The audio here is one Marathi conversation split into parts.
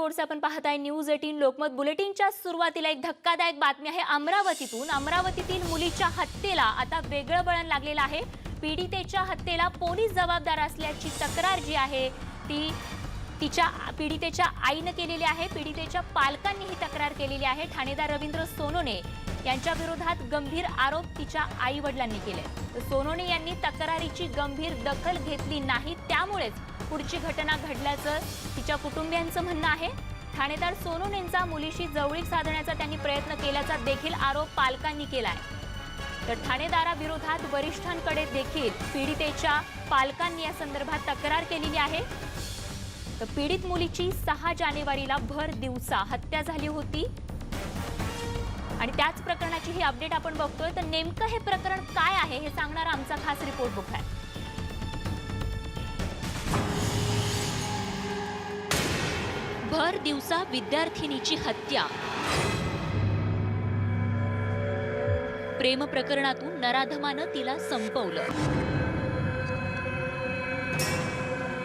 रिपोर्ट्स आपण पाहताय न्यूज 18 लोकमत बुलेटिनच्या सुरुवातीला एक धक्कादायक बातमी आहे अमरावतीतून। अमरावतीतील मुलीच्या हत्येला आता वेगळं वळण लागलेलं आहे। पीडितेच्या हत्येला पोलीस जबाबदार असल्याची तक्रार जी आहे ती पीडितेच्या आईने केलेली आहे। पीडितेच्या पालकांनी ही तक्रार केलेली आहे। ठाणेदार रवींद्र सोनोने यांच्या विरोधात गंभीर आरोप तिच्या आई वडिलांनी केले। सोनोने यांनी तक्रारीची गंभीर दखल घेतली नाही, त्यामुळेच पुढची घटना घडल्याचं तिच्या कुटुंबियांचं म्हणणं आहे। ठाणेदार सोनोनेंचा मुलीशी जवळीक साधण्याचा त्यांनी प्रयत्न केल्याचा देखील आरोप पालकांनी केलाय। तर ठाणेदाराविरोधात वरिष्ठांकडे देखील पीडितेच्या पालकांनी या संदर्भात तक्रार केलेली आहे। तर पीडित मुलीची 6 जानेवारीला भर दिवसा हत्या झाली होती आणि त्याच प्रकरणाची ही अपडेट आपण बघतोय। तर नेमकं हे प्रकरण काय आहे हे सांगणारा आमचा खास रिपोर्ट बघूया। भर दिवसा विद्यार्थिनीची हत्या। प्रेम प्रकरणातून नराधमानं तिला संपवलं।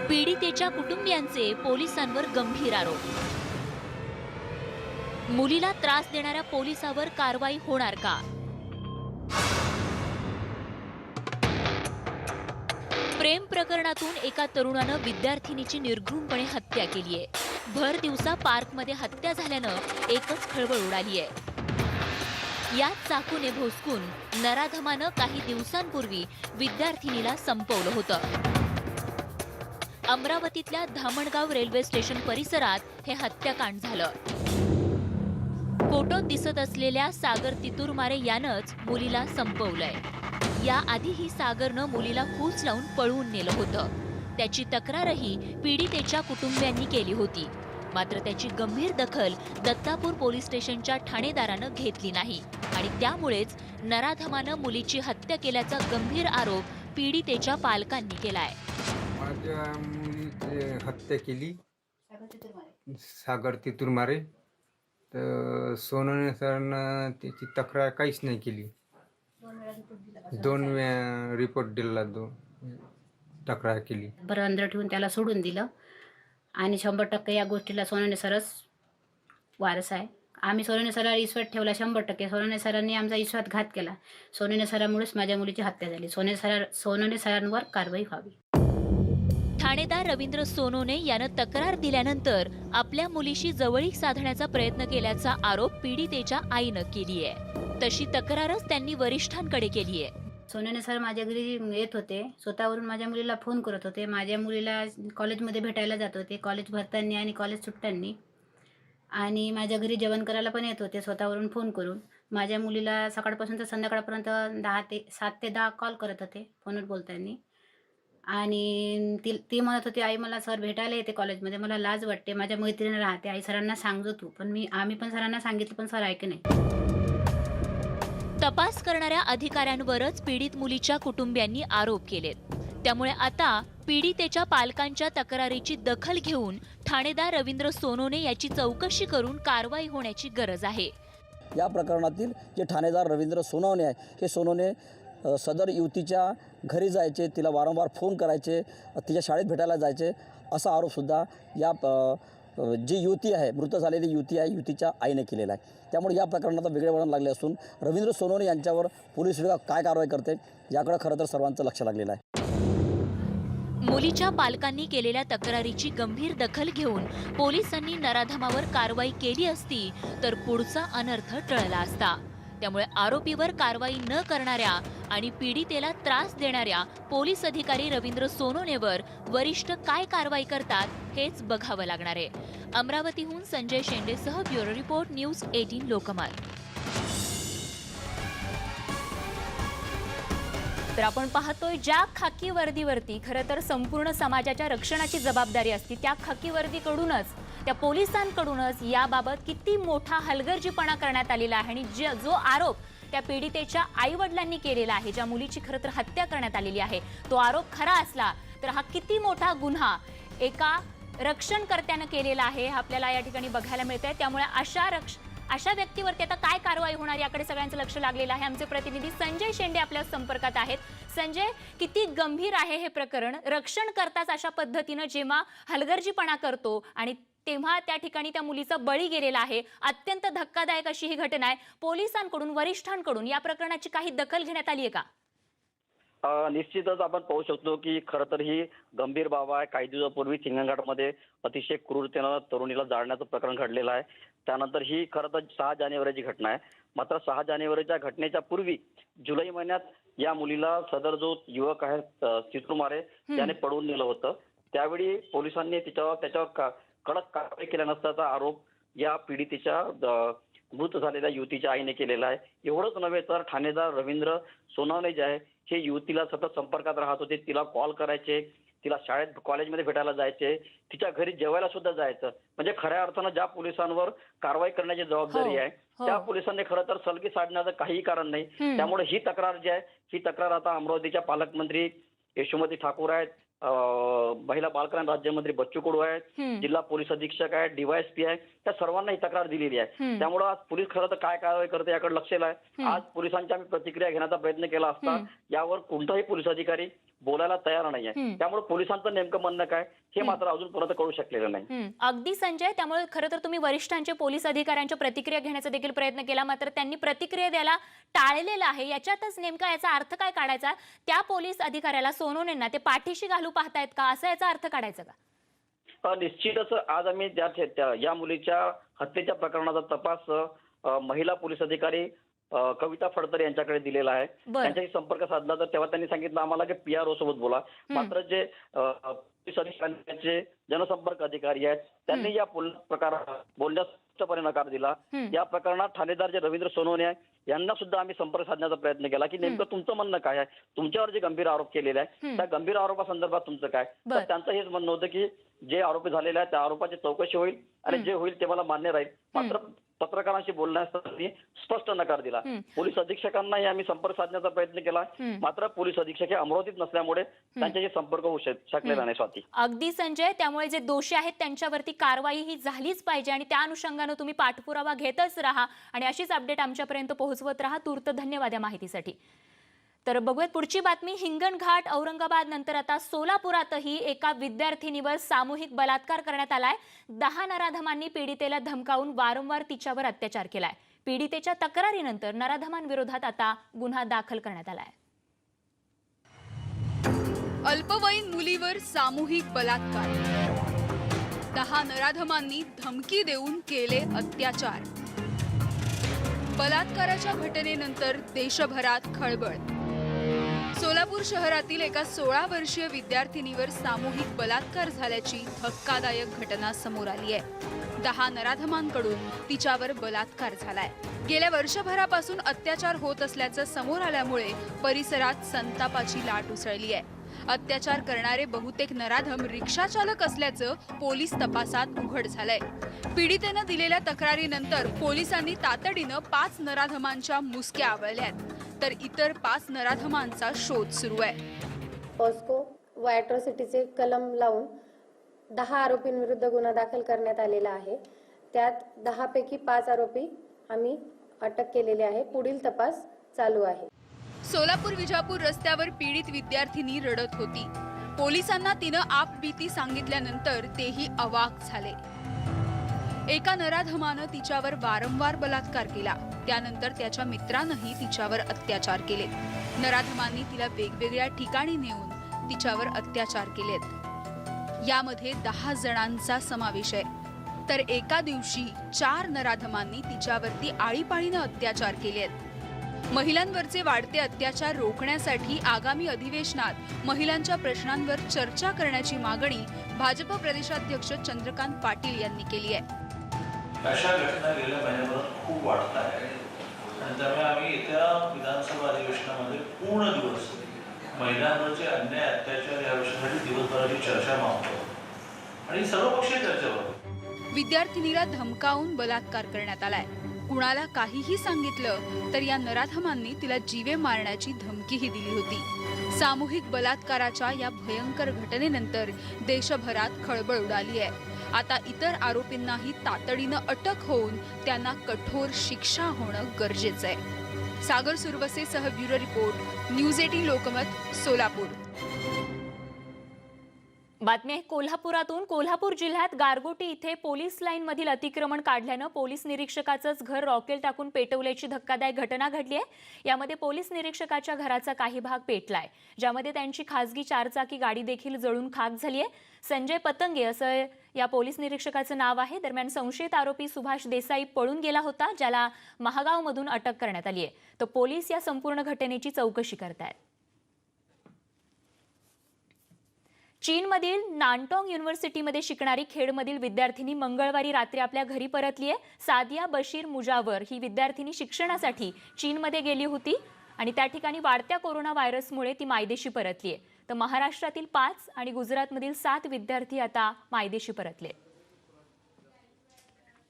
पीडितेच्या कुटुंबियांचे पोलिसांवर गंभीर आरोप। मुलीला त्रास देणाऱ्या पोलिसावर कारवाई होणार का? प्रेम प्रकरणातून एका तरुणानं विद्यार्थिनीची निर्घृणपणे हत्या केली आहे। भर दिवसा पार्कमध्ये हत्या झाल्यानं एकच खळबळ उडाली आहे। यात चाकूने भोसकून नराधमानं काही दिवसांपूर्वी विद्यार्थिनीला संपवलं होतं। अमरावतीतल्या धामणगाव रेल्वे स्टेशन परिसरात हे हत्याकांड झालं। फोटोत दिसत असलेल्या सागर तितुरमारे यानंच मुलीला संपवलंय। याआधीही सागरनं मुलीला फूस लावून पळवून नेलं होतं। त्याची तक्रारही पीडितेच्या कुटुंबियांनी केली होती, मात्र त्याची गंभीर दखल दत्तापूर पोलीस स्टेशनच्या ठाणेदारानं घेतली नाही आणि त्यामुळेच नराधमानं मुलीची हत्या केल्याचा गंभीर आरोप पीडितेच्या पालकांनी केलाय। माझ्या मुलीची हत्या केली सागर तितुरमारे। तर सोनोने सरनं त्याची तक्रार काहीच नाही केली। 2 वेळा रिपोर्ट दिला, तक्रार केली। बरं अंदर ठेवून त्याला सोडून दिलं आणि 100% या गोष्टीला सोनोने सरच वारस आहे। आम्ही सोनोने सरांवर विश्वास ठेवला 100%। सोनोने सरांनी आमचा विश्वासघात केला। सोनोने सरांमुळेच माझ्या मुलीची हत्या झाली। सोनोने सरांवर कारवाई व्हावी। ठाणेदार रवींद्र सोनोने यानं तक्रार दिल्यानंतर आपल्या मुलीशी जवळीक साधण्याचा प्रयत्न केल्याचा आरोप पीडितेच्या आईनं केली आहे। तशी तक्रारच त्यांनी वरिष्ठांकडे केली आहे। सोनोने सर माझ्या घरी येत होते, स्वतःवरून माझ्या मुलीला फोन करत होते। माझ्या मुलीला कॉलेजमध्ये भेटायला जात होते, कॉलेज भरताना आणि कॉलेज सुटताना, आणि माझ्या घरी जेवण करायला पण येत होते स्वतःवरून फोन करून। माझ्या मुलीला सकाळपासून तर संध्याकाळपर्यंत 7 ते 10 कॉल करत होते फोनवर बोलताना। आणि ती म्हणत होती, आई मला सर भेटायला येते कॉलेजमध्ये, मला लाज वाटते, माझ्या मैत्रिणी राहते, आई सरांना सांगतो तू। पण आम्ही पण सरांना सांगितलं, पण सर ऐके नाही। तपास करणाऱ्या अधिकाऱ्यांवरच पीडित मुलीच्या कुटुंबियांनी आरोप केलेत। त्यामुळे आता पीडितेच्या पालकांच्या तक्रारीची दखल घेऊन ठाणेदार रवींद्र सोनोने याची चौकशी करून कारवाई होण्याची गरज आहे। या प्रकरणातील जे ठाणेदार रवींद्र सोनवणे आहे, हे सोनवणे सदर युवतीच्या घरी जायचे, तिला वारंवार फोन करायचे, तिच्या शाळेत भेटायला जायचे, असा आरोपसुद्धा या जी युवती आहे, मृत झालेली युवती आहे, युवतीच्या आईने केलेला आहे। त्यामुळे या प्रकरणाला वेगळे वळण लागले असून रवींद्र सोनवणे यांच्यावर पोलीस विभाग काय कारवाई करते याकडे खरं तर सर्वांचं लक्ष लागलेलं आहे। मुलीच्या पालकांनी केलेल्या तक्रारीची गंभीर दखल घेऊन पोलिसांनी नराधमावर कारवाई केली असती तर पुढचा अनर्थ टळला असता। त्यामुळे आरोपीवर कारवाई न करणाऱ्या आणि पीडितेला त्रास देणाऱ्या पोलीस अधिकारी रवींद्र सोनोनेवर वरिष्ठ काय कारवाई करतात हेच बघावं लागणार आहे। अमरावतीहून संजय शेंडेसह ब्युरो रिपोर्ट न्यूज 18 लोकमत। तर आपण पाहतोय ज्या खाकी वर्दीवरती खरं तर संपूर्ण समाजाच्या रक्षणाची जबाबदारी असते, त्या खाकी वर्दीकडूनच, त्या पोलिसांकडूनच याबाबत किती मोठा हलगर्जीपणा करण्यात आलेला आहे आणि जो आरोप त्या पीडितेच्या आईवडिलांनी केलेला आहे, ज्या मुलीची खरं तर हत्या करण्यात आलेली आहे, तो आरोप खरा असला तर हा किती मोठा गुन्हा एका रक्षणकर्त्यानं केलेला आहे आपल्याला या ठिकाणी बघायला मिळतंय। त्यामुळे अशा व्यक्तीवरती आता काय कारवाई होणार याकडे सगळ्यांचं लक्ष लागलेलं आहे। आमचे प्रतिनिधी संजय शेंडे आपल्या संपर्कात आहेत। संजय, किती गंभीर आहे हे प्रकरण? रक्षण करताच अशा पद्धतीने जेव्हा हलगर्जीपणा करतो आणि तेव्हा त्या ठिकाणी त्या मुलीचा बळी गेलेला आहे. अत्यंत धक्कादायक अशी ही घटना आहे. पोलिसांकडून, वरिष्ठांकडून या प्रकरणाची काही दखल घेण्यात आली आहे का? निश्चितच आपण पाहू शकतो की खरं तर ही गंभीर बाब आहे. काही दिवसापूर्वी हिंगणघाटमध्ये अतिशय क्रूरतेनं तरुणीला जाळण्याचं प्रकरण घडलेलं आहे. त्यानंतर ही खरं तर 6 जानेवारीची घटना आहे. मात्र 6 जानेवारीच्या घटनेच्या पूर्वी जुलै महिन्यात या मुलीला सदर जो युवक आहे चित्रुमारे त्याने पळवून नेलं होतं. त्यावेळी पोलिसांनी त्याच्यावर कडक कारवाई केल्या नसल्याचा आरोप या पीडितेच्या मृत झालेल्या युवतीच्या आईने केलेला आहे. एवढंच नव्हे तर ठाणेदार रवींद्र सोनवणे जे आहे हे युवतीला सतत संपर्कात राहत होते. तिला कॉल करायचे, तिला शाळेत कॉलेजमध्ये भेटायला जायचे, तिच्या घरी जेवायला सुद्धा जायचं. म्हणजे खऱ्या अर्थानं ज्या पोलिसांवर कारवाई करण्याची जबाबदारी आहे त्या पोलिसांनी खरं तर सलगी साधण्याचं काहीही कारण नाही. त्यामुळे ही तक्रार जी आहे ही तक्रार आता अमरावतीच्या पालकमंत्री यशोमती ठाकूर आहेत, महिला बालकल्याण राज्यमंत्री बच्चू कडू आहेत, जिल्हा पोलीस अधीक्षक आहेत, DYSP आहे, त्या सर्वांना ही तक्रार दिलेली आहे. त्यामुळे आज पोलीस खरं तर काय कारवाई करते याकडे लक्ष आहे. आज पोलिसांच्या आम्ही प्रतिक्रिया घेण्याचा प्रयत्न केला असता यावर कोणताही पोलीस अधिकारी बोलायला तयार नाही आहे. त्यामुळे पोलिसांचं नेमकं म्हणणं काय हे मात्र अजूनपर्यंत कळू शकलेलं नाही. अगदी संजय, त्यामुळे खरं तर तुम्ही वरिष्ठांचे, पोलीस अधिकाऱ्यांच्या प्रतिक्रिया घेण्याचा देखील प्रयत्न केला, मात्र त्यांनी प्रतिक्रिया द्यायला टाळलेलं आहे. याच्यातच नेमका याचा अर्थ काय काढायचा? त्या पोलीस अधिकाऱ्याला, सोनवणेंना ते पाठीशी घालू पाहतायत का, असा याचा अर्थ काढायचा का? निश्चितच आज आम्ही या मुलीच्या हत्येच्या प्रकरणाचा तपास महिला पोलीस अधिकारी कविता फडतरे यांच्याकडे दिलेला आहे. त्यांच्याशी संपर्क साधला तर तेव्हा त्यांनी सांगितलं आम्हाला की PRO सोबत बोला. मात्र जे पोलीस अधिकाऱ्यांचे जनसंपर्क अधिकारी आहेत त्यांनी या प्रकारात बोलण्यास स्पष्टपणे नकार दिला. या प्रकरणात ठाणेदार जे रवींद्र सोनवणे आहे यांना सुद्धा आम्ही संपर्क साधण्याचा प्रयत्न केला की नेमकं तुमचं म्हणणं काय आहे, तुमच्यावर जे गंभीर आरोप केलेले आहे त्या गंभीर आरोपासंदर्भात तुमचं काय. तर त्यांचं हेच म्हणणं होतं की जे आरोपी झालेले आहेत त्या आरोपाची चौकशी होईल आणि जे होईल ते मला मान्य राहील. मात्र पत्रकारांशी बोलण्यास त्यांनी स्पष्ट नकार दिला. पोलीस अधीक्षकांनाही आम्ही संपर्क साधण्याचा प्रयत्न केला, मात्र पोलीस अधीक्षक हे अमरावतीत नसल्यामुळे त्यांच्याशी संपर्क होऊ शकलेला नाही. स्वाती. अगदी संजय, त्यामुळे जे दोषी आहेत त्यांच्यावरती कारवाई ही झालीच पाहिजे आणि त्या अनुषंगाने तुम्ही पाठपुरावा घेतच राहा आणि अशीच अपडेट आमच्यापर्यंत पोहोचवत राहा. तूर्त धन्यवाद या माहितीसाठी. तर बघूयात पुढची बातमी. हिंगणघाट, औरंगाबाद नंतर आता सोलापुरातही एका विद्यार्थिनीवर सामूहिक बलात्कार करण्यात आलाय. 10 नराधमांनी पीडितेला धमकावून वारंवार तिच्यावर अत्याचार केलाय. पीडितेच्या तक्रारीनंतर नराधमांविरोधात आता गुन्हा दाखल करण्यात आलाय. अल्पवयीन मुलीवर सामूहिक बलात्कार, 10 नराधमांनी धमकी देऊन केले अत्याचार. बलात्काराच्या घटनेनंतर देशभरात खळबळ. सोलापूर शहरातील एका 16 वर्षीय विद्यार्थिनीवर सामूहिक बलात्कार झाल्याची धक्कादायक घटना समोर आली आहे. 10 नराधमांकडून तिच्यावर बलात्कार झालाय. गेल्या वर्षभरापासून अत्याचार होत असल्याचं समोर आल्यामुळे परिसरात संतापाची लाट उसळली आहे. अत्याचार करणारे बहुतेक नराधम रिक्षा चालक असल्याचं पोलीस तपासात उघड झालंय. पीडितेनं दिलेल्या तक्रारीनंतर पोलिसांनी तातडीनं 5 नराधमांच्या मुसक्या आवळल्यात, तर इतर 5 नराधमांचा शोध सुरू आहे. पॉस्को व ॲट्रॉसिटीचे कलम लावून 10 आरोपींविरुद्ध गुन्हा दाखल करण्यात आलेला आहे. त्यात 10 पैकी 5 आरोपी आम्ही अटक केलेले आहे. पुढील तपास चालू आहे. सोलापूर विजापूर रस्त्यावर पीडित विद्यार्थिनी रडत होती. पोलिसांना तिनं आपबीती सांगितल्यानंतर तेही अवाक झाले. एका नराधमानं तिच्यावर वारंवार बलात्कार केला. त्यानंतर त्याच्या मित्रांनीही तिच्यावर अत्याचार केले. नराधमांनी तिला वेगवेगळ्या ठिकाणी नेऊन तिच्यावर अत्याचार केलेत. यामध्ये 10 जणांचा समावेश आहे. तर एका दिवशी 4 नराधमांनी तिच्यावरती आळीपाळीनं अत्याचार केलेत. महिलांवरचे वाढते अत्याचार रोखण्यासाठी आगामी अधिवेशनात महिलांच्या प्रश्नांवर चर्चा करण्याची मागणी भाजप प्रदेशाध्यक्ष चंद्रकांत पाटील यांनी केली आहे. अशा घटना गेल्या महिन्याभरात खूप वाढत आहेत आणि त्यामुळे आम्ही येत्या विधानसभा अधिवेशनामध्ये पूर्ण दिवस महिलांवरचे अन्याय अत्याचार या विषयासाठी दिवसभराची चर्चा मागतो आणि सर्वपक्षीय चर्चा होतो. विद्यार्थिनीला धमकावून बलात्कार करण्यात आलाय. कुणाला काहीही सांगितलं तर या नराधमांनी तिला जीवे मारण्याची धमकीही दिली होती. सामूहिक बलात्काराच्या या भयंकर घटनेनंतर देशभरात खळबळ उडाली आहे. आता इतर आरोपींनाही तातडीनं अटक होऊन त्यांना कठोर शिक्षा होणं गरजेचं आहे. सागर सुरवसेसह bureau report, news 18 Lokmat, Solapur. बातमी आहे कोल्हापुरातून. कोल्हापूर जिल्ह्यात गारगोटी इथे पोलीस लाईन मधील अतिक्रमण काढल्यानं पोलीस निरीक्षकाचंच घर रॉकेल टाकून पेटवल्याची धक्कादायक घटना घडली आहे. यामध्ये पोलीस निरीक्षकाच्या घराचा काही भाग पेटलाय, ज्यामध्ये त्यांची खासगी चारचाकी गाडी देखील जळून खाक झाली आहे. संजय पतंगे असं या पोलीस निरीक्षकाचं नाव आहे. दरम्यान संशयित आरोपी सुभाष देसाई पळून गेला होता, ज्याला महागावमधून अटक करण्यात आली आहे. तर पोलीस या संपूर्ण घटनेची चौकशी करतायत. चीनमधील नानटॉंग युनिव्हर्सिटीमध्ये शिकणारी खेडमधील विद्यार्थिनी मंगळवारी रात्री आपल्या घरी परतली आहे. सादिया बशीर मुजावर ही विद्यार्थिनी शिक्षणासाठी चीनमध्ये गेली होती आणि त्या ठिकाणी वाढत्या कोरोना व्हायरसमुळे ती मायदेशी परतली आहे. तर महाराष्ट्रातील 5 आणि गुजरातमधील 7 विद्यार्थी आता मायदेशी परतले.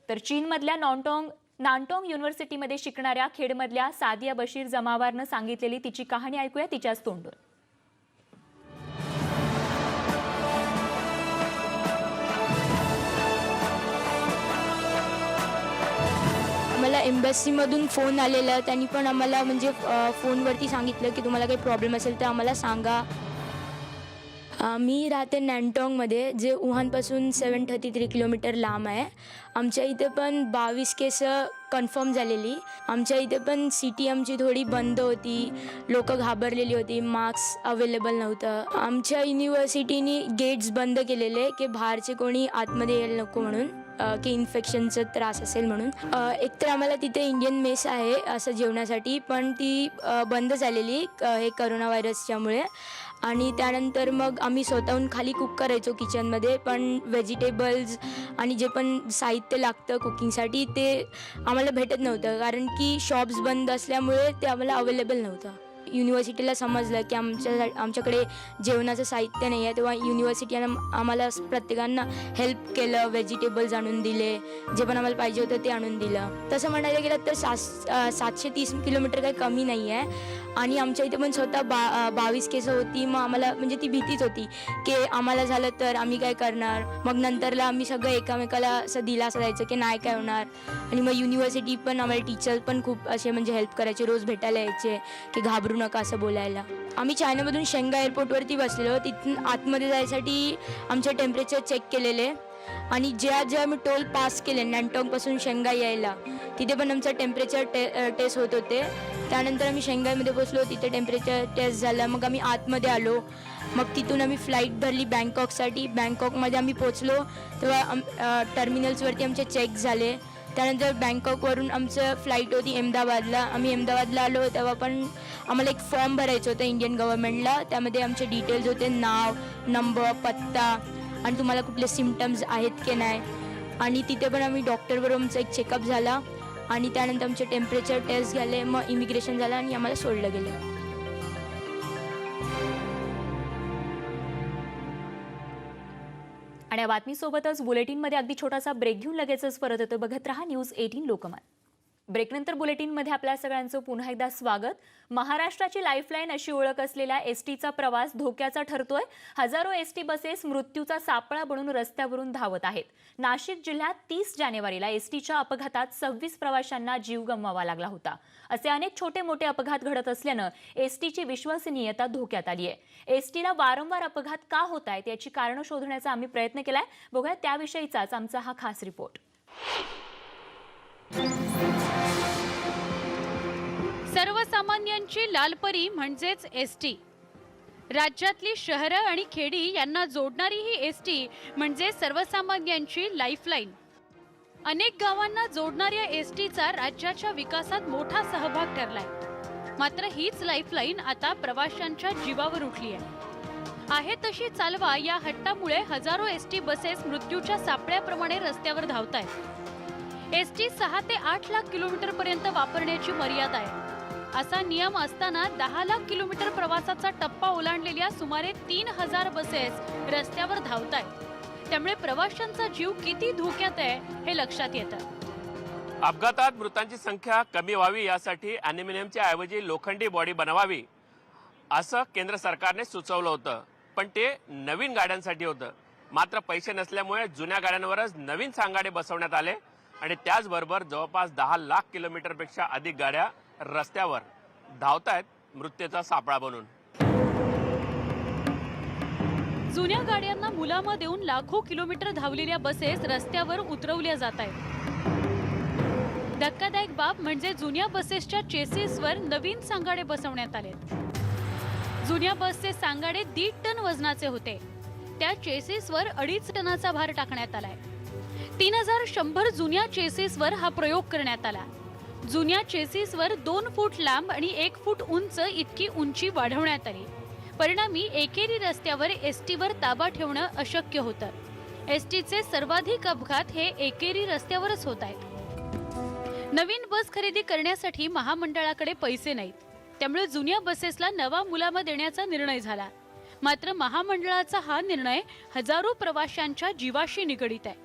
तर चीनमधल्या नानटॉंग युनिव्हर्सिटीमध्ये शिकणाऱ्या खेडमधल्या सादिया बशीर जमावारनं सांगितलेली तिची कहाणी ऐकूया तिच्याच तोंडून. मला एम्बॅसीमधून फोन आलेला. त्यांनी पण आम्हाला म्हणजे फोनवरती सांगितलं की तुम्हाला काही प्रॉब्लेम असेल तर आम्हाला सांगा. मी राहते नॅनटॉंगमध्ये, जे वुहानपासून 733 किलोमीटर लांब आहे. आमच्या इथे पण 22 केस कन्फर्म झालेली. आमच्या इथे पण सिटी आमची थोडी बंद होती, लोक घाबरलेली होती, मास्क अवेलेबल नव्हतं. आमच्या युनिव्हर्सिटीनी गेट्स बंद केलेले की बाहेरचे कोणी आतमध्ये यायला नको म्हणून, की इन्फेक्शनचा त्रास असेल म्हणून. एकतर आम्हाला तिथे इंडियन मेस आहे असं जेवणासाठी, पण ती बंद झालेली हे करोना व्हायरसच्यामुळे. आणि त्यानंतर मग आम्ही स्वतःहून खाली कुक करायचो किचनमध्ये, पण व्हेजिटेबल्स आणि जे पण साहित्य लागतं कुकिंगसाठी ते आम्हाला भेटत नव्हतं, कारण की शॉप्स बंद असल्यामुळे ते आम्हाला अवेलेबल नव्हतं. युनिव्हर्सिटीला समजलं की आमच्याकडे जेवणाचं साहित्य नाही आहे, तेव्हा युनिव्हर्सिटीनं आम्हाला प्रत्येकांना हेल्प केलं, व्हेजिटेबल्स आणून दिले, जे पण आम्हाला पाहिजे होतं ते आणून दिलं. तसं म्हणायला गेलं तर 730 किलोमीटर काही कमी नाही आहे. आणि आमच्या इथे पण स्वतः 22 केस होती. मग आम्हाला म्हणजे ती भीतीच होती की आम्हाला झालं तर आम्ही काय करणार. मग नंतरला आम्ही सगळं एकामेकाला असं दिलासा द्यायचं की नाही काय होणार. आणि मग युनिव्हर्सिटी पण आम्हाला टीचर पण खूप असे म्हणजे हेल्प करायचे, रोज भेटायला यायचे की घाबरू नका असं बोलायला. आम्ही चायनामधून शेंगा एअरपोर्टवरती बसलेलो. तिथून आतमध्ये जायसाठी आमचे टेम्परेचर चेक केलेले आणि ज्या मी टोल पास केले नॅनटॉंगपासून शेंघाई यायला, तिथे पण आमचं टेम्परेचर टेस्ट होत होते. त्यानंतर आम्ही शेंघाईमध्ये बसलो, तिथे टेम्परेचर टेस्ट झालं. मग आम्ही आतमध्ये आलो. मग तिथून आम्ही फ्लाईट धरली बँकॉकसाठी. बँकॉकमध्ये आम्ही पोचलो तेव्हा टर्मिनल्सवरती आमचे चेक झाले. त्यानंतर बँकॉकवरून आमचं फ्लाईट होती अहमदाबादला. आम्ही अहमदाबादला आलो तेव्हा पण आम्हाला एक फॉर्म भरायचं होतं इंडियन गव्हर्नमेंटला. त्यामध्ये आमचे डिटेल्स होते, नाव, नंबर, पत्ता आणि तुम्हाला कुठले सिम्पटम्स आहेत की नाही. आणि तिथे पण आम्ही डॉक्टरबरोबर आमचा एक चेकअप झाला आणि त्यानंतर आमचे टेम्परेचर टेस्ट झाले. मग इमिग्रेशन झालं आणि आम्हाला सोडलं गेलं. आणि या बातमीसोबतच बुलेटिनमध्ये अगदी छोटासा ब्रेक घेऊन लगेचच परत येतो. बघत रहा न्यूज 18 लोकमत. ब्रेकनंतर बुलेटिनमध्ये आपल्या सगळ्यांचं पुन्हा एकदा स्वागत. महाराष्ट्राची लाईफलाईन अशी ओळख असलेल्या एसटीचा प्रवास धोक्याचा ठरतोय. हजारो एसटी बसेस मृत्यूचा सापळा बनून रस्त्यावरून धावत आहेत. नाशिक जिल्ह्यात 30 जानेवारीला एसटीच्या अपघातात 26 प्रवाशांना जीव गमवावा लागला होता. असे अनेक छोटे मोठे अपघात घडत असल्यानं एसटीची विश्वसनीयता धोक्यात आली आहे. एसटीला वारंवार अपघात का होत आहेत याची कारणं शोधण्याचा आम्ही प्रयत्न केलाय. बघूया त्याविषयीचाच आमचा हा खास रिपोर्ट. सर्वसामान्यांची लालपरी म्हणजेच एसटी. राज्यातली शहरं आणि खेडी यांना जोडणारी ही एसटी म्हणजे सर्वसामान्यांची लाईफलाईन. अनेक गावांना जोडणाऱ्या एसटीचा राज्याच्या विकासात मोठा सहभाग ठरलाय. मात्र हीच लाईफलाईन आता प्रवाशांच्या जीवावर उठली आहे तशी चालवा या हट्टामुळे हजारो एसटी बसेस मृत्यूच्या सापळ्याप्रमाणे रस्त्यावर धावतायत. एसटी 6 ते 8 लाख किलोमीटर पर्यंत वापरण्याची मर्यादा आहे. असा नियम असताना 10 लाख किलोमीटर प्रवासाचा टप्पा ओलांडलेल्या सुमारे 3000 बसेस रस्त्यावर धावतायत. त्यामुळे प्रवाशांचा जीव किती धोक्यात आहे हे लक्षात येतं. अपघातात मृतांची संख्या कमी व्हावी यासाठी ॲल्युमिनियमच्या ऐवजी लोखंडी बॉडी बनवावी असं केंद्र सरकारने सुचवलं होतं. पण ते नवीन गाड्यांसाठी होतं. मात्र पैसे नसल्यामुळे जुन्या गाड्यांवरच नवीन सांगाडे बसवण्यात आले आणि त्याचबरोबर जवळपास 10 लाख किलोमीटरपेक्षा अधिक गाड्या रस्त्यावर धावतायत मृत्यूचा सापळा बनून. जुन्या गाड्यांना मुलामा देऊन लाखो किलोमीटर धावलेल्या बसेस रस्त्यावर उतरवल्या जात आहेत. धक्कादायक बाब म्हणजे जुन्या बसेसच्या चेसिसवर नवीन सांगाडे बसवण्यात आले. जुन्या बसचे सांगाडे 1.5 टन वजनाचे होते. त्या चेसिसवर 2.5 टनाचा भार टाकण्यात आलाय. 3100 जुन्या चेसिसवर हा प्रयोग करण्यात आला. जुन्या चेसिसवर 2 फूट लांब आणि 1 फूट उंच इतकी उंची वाढवण्यात आली. परिणामी एकेरी रस्त्यावर एसटीवर ताबा ठेवणं अशक्य होतं. एसटीचे सर्वाधिक अपघात हे एकेरी रस्त्यावरच होत आहेत. नवीन बस खरेदी करण्यासाठी महामंडळाकडे पैसे नाहीत. त्यामुळे जुन्या बसेसला नवा मुलामा देण्याचा निर्णय झाला. मात्र महामंडळाचा हा निर्णय हजारो प्रवाशांच्या जीवाशी निगडीत आहे.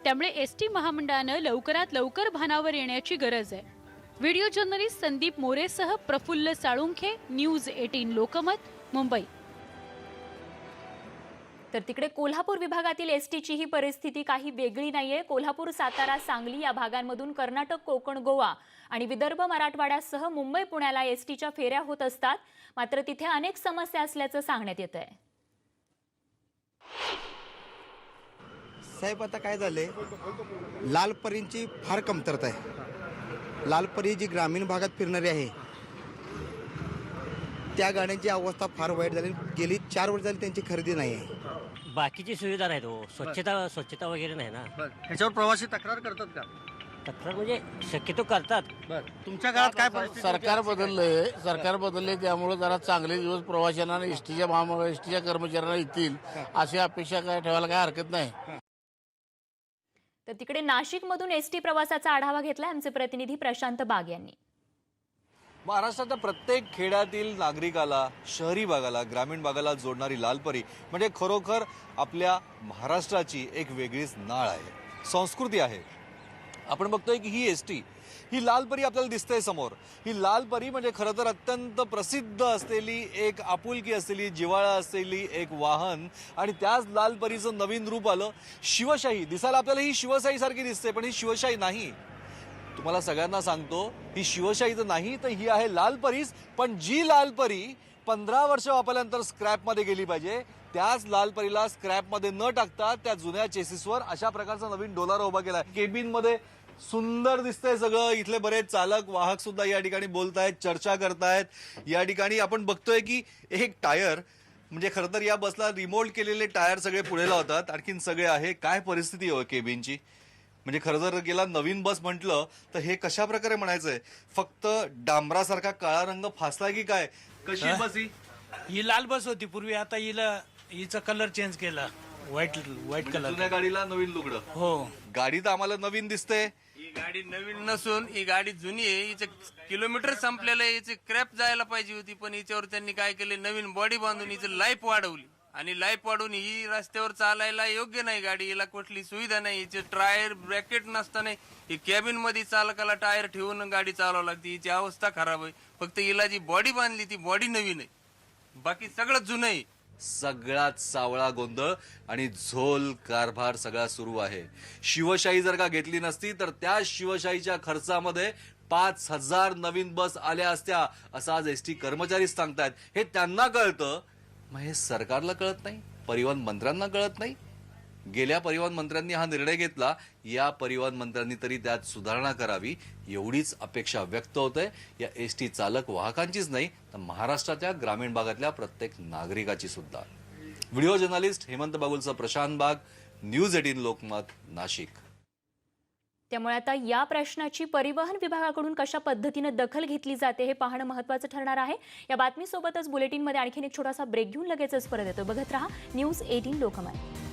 त्यामुळे एसटी महामंडळानं लवकरात लवकर भानावर येण्याची गरज आहे. व्हिडिओ जर्नलिस्ट संदीप मोरेसह प्रफुल्ल साळुंखे, न्यूज 18 लोकमत, मुंबई. तर तिकडे कोल्हापूर विभागातील एसटीची ही परिस्थिती काही वेगळी नाहीये. कोल्हापूर, सातारा, सांगली या भागांमधून कर्नाटक, कोकण, गोवा आणि विदर्भ, मराठवाड्यासह मुंबई, पुण्याला एसटीच्या फेऱ्या होत असतात. मात्र तिथे अनेक समस्या असल्याचं सांगण्यात येत आहे. साहेब, आता काय झालंय, लालपरींची फार कमतरता आहे. लालपरी जी ग्रामीण भागात फिरणारी आहे त्या गाड्यांची अवस्था फार वाईट झाली. गेली 4 वर्ष झाली त्यांची खरेदी नाही आहे. बाकीची सुविधा नाहीत हो, स्वच्छता वगैरे नाही ना. ह्याच्यावर प्रवासी तक्रार करतात का? तक्रार म्हणजे शक्यतो करतात. तुमच्या काळात काय परिस्थिती? सरकार बदलले त्यामुळे जरा चांगले दिवस प्रवाशांना आणि एसटीच्या कर्मचाऱ्यांना येतील अशी अपेक्षा काय ठेवायला काय हरकत नाही. तर तिकडे नाशिकमधून एसटी प्रवासाचा आढावा घेतला आमचे प्रतिनिधी प्रशांत बाग यांनी. महाराष्ट्राच्या प्रत्येक खेड्यातील नागरिकाला, शहरी भागाला, ग्रामीण भागाला जोडणारी लालपरी म्हणजे खरोखर आपल्या महाराष्ट्राची एक वेगळीच नाळ आहे, संस्कृती आहे. आपण बघतोय की ही एसटी, ही लालपरी आपल्याला दिसते समोर. ही लालपरी म्हणजे खरं तर अत्यंत प्रसिद्ध असलेली, एक आपुलकी असलेली, जिव्हाळा असलेली एक वाहन. आणि त्याच लालपरीचं नवीन रूप आलं, शिवशाही. दिसायला आपल्याला ही शिवशाही सारखी दिसते, पण ही शिवशाही नाही. तुम्हाला सगळ्यांना सांगतो, ही शिवशाही तर नाही, तर ही आहे लालपरीच. पण जी लालपरी 15 वर्ष वापरल्यानंतर स्क्रॅपमध्ये गेली पाहिजे, त्याच लालपरीला स्क्रॅपमध्ये न टाकता त्या जुन्या चेसिसवर अशा प्रकारचा नवीन डोलारा उभा केला. केबिनमध्ये सुंदर दिसतंय सगळं. इथले बरेच चालक, वाहक सुद्धा या ठिकाणी बोलतायत, चर्चा करतायत. या ठिकाणी आपण बघतोय की एक टायर, म्हणजे खरं तर या बसला रिमोल्ड केलेले टायर सगळे पुढे लावतात, आणखीन सगळे आहे. काय परिस्थिती आहे केबिनची. म्हणजे खरं जर गेला नवीन बस म्हटलं तर हे कशा प्रकारे म्हणायचंय, फक्त डांबरासारखा काळा रंग फासला की काय. कशी बस ही लाल बस होती पूर्वी, आता हिचा कलर चेंज केला, व्हाईट कलर. जुन्या गाडीला नवीन लुगडं. हो, गाडी तर आम्हाला नवीन दिसते. ही गाडी नवीन नसून ही गाडी जुनी आहे. हिचं किलोमीटर संपलेलं आहे, हिची क्रॅप जायला पाहिजे होती, पण हिच्यावर त्यांनी काय केले, नवीन बॉडी बांधून हिचं लाईफ वाढवली. आणि लाईफ वाढून ही रस्त्यावर चालायला योग्य नाही गाडी. हिला कुठली सुविधा नाही, हिचे टायर ब्रॅकेट नसताना ही कॅबिन मध्ये चालकाला टायर ठेवून गाडी चालवावी लागते. हिची अवस्था खराब आहे. फक्त हिला जी बॉडी बांधली ती बॉडी नवीन आहे, बाकी सगळं जुनं आहे. सगळ्यात सावळा गोंधळ आणि झोल कारभार सगळा सुरू आहे. शिवशाही जर का घेतली नसती तर त्या शिवशाहीच्या खर्चामध्ये 5000 नवीन बस आल्या असत्या, असं आज एसटी कर्मचारीच सांगतायत. हे त्यांना कळतं, मग हे सरकारला कळत नाही, परिवहन मंत्र्यांना कळत नाही. गेल्या परिवहन मंत्र्यांनी हा निर्णय घेतला, या परिवहन मंत्र्यांनी तरी त्यात सुधारणा करावी एवढीच अपेक्षा व्यक्त होते. या एसटी चालक वाहकांचीच नाही, तर महाराष्ट्राच्या ग्रामीण भागातल्या प्रत्येक नागरिकाची सुद्धा. व्हिडिओ जर्नलिस्ट हेमंत बागुलचा प्रशांत बाग, न्यूज 18 लोकमत, नाशिक. त्यामुळे आता या प्रश्नाची परिवहन विभागाकडून कशा पद्धतीने दखल घेतली जाते हे पाहणं महत्त्वाचं ठरणार आहे. या बातमीसोबतच बुलेटिनमध्ये आणखीन एक छोटासा ब्रेक घेऊन लगेचच परत येतो. बघत रहा न्यूज 18 लोकमत.